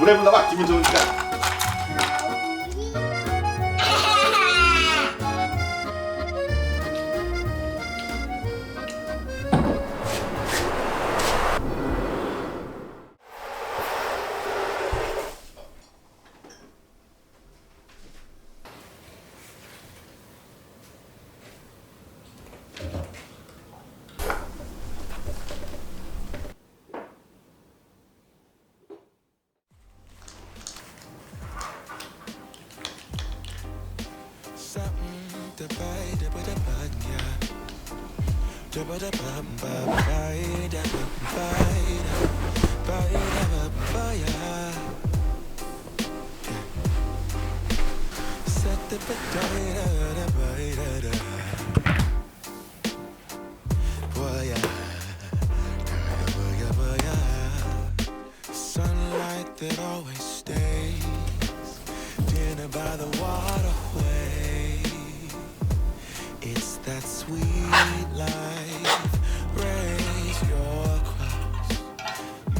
노래 불러봐. 기분 좋으니까. Sunlight that always stays, dinner by the waterway. It's that sweet life. Raise your cross.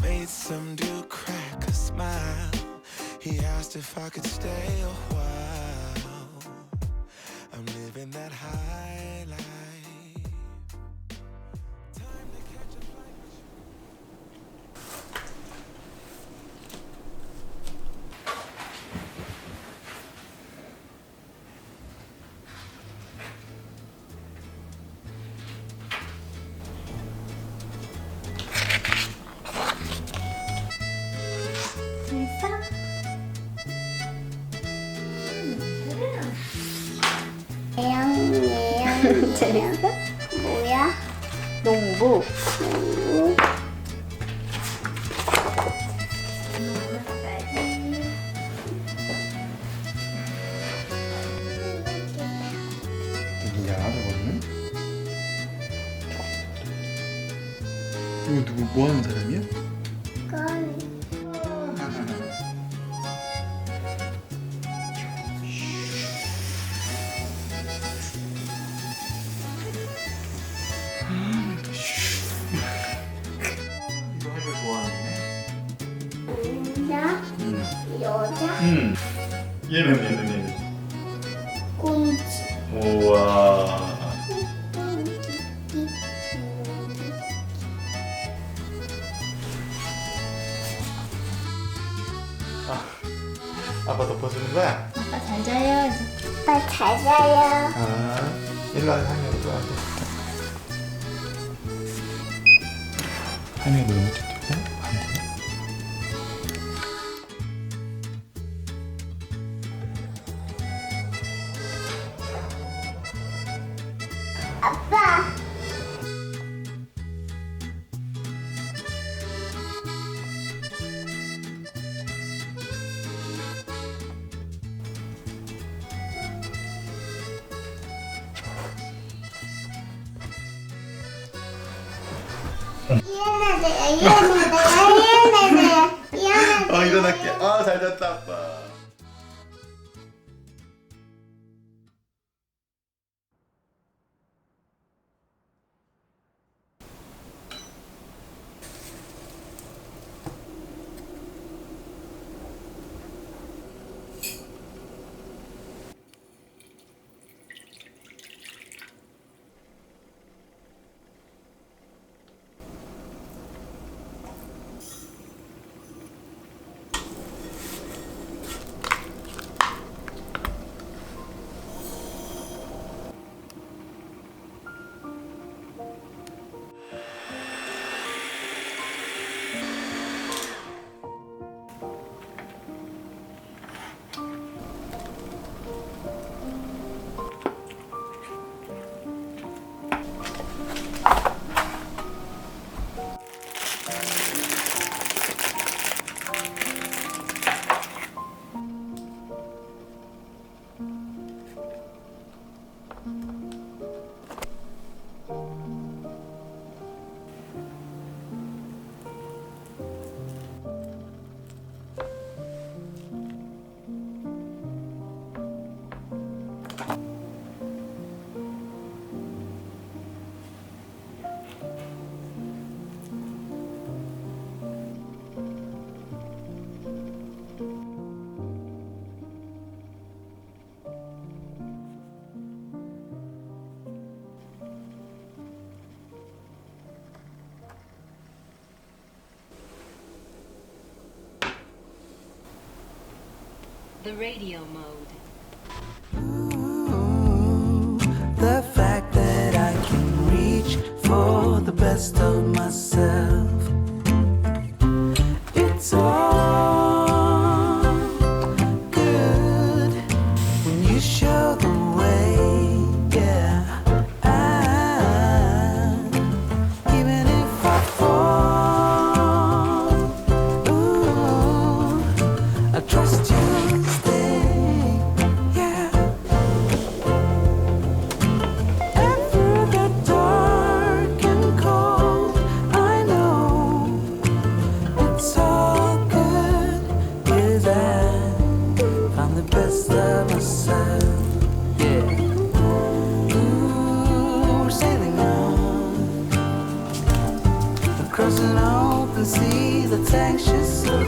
Made some dude crack a smile. He asked if I could stay a while. I'm living that high life. Time to catch a flight. 재밌어? 뭐야? 농부. 누구야 저거는? 이거 누구 뭐 하는 사람이야? 건 이거 할거 좋아하네. 남자, 여자, 얘는 꽁치. 우와. 아빠 덮어주는 거야? 아빠 잘 자요. 아빠 잘 자요. 아, 일로 와서 하면서 또 하고. 하면서 너무 좋고. 아빠. 어 일어날게. 아 잘 잤다 아빠. The radio mode. The fact that I can reach for the best of myself, it's all good when you show the way, yeah. Even if I fall, ooh, I trust you. Across an open sea that's anxious so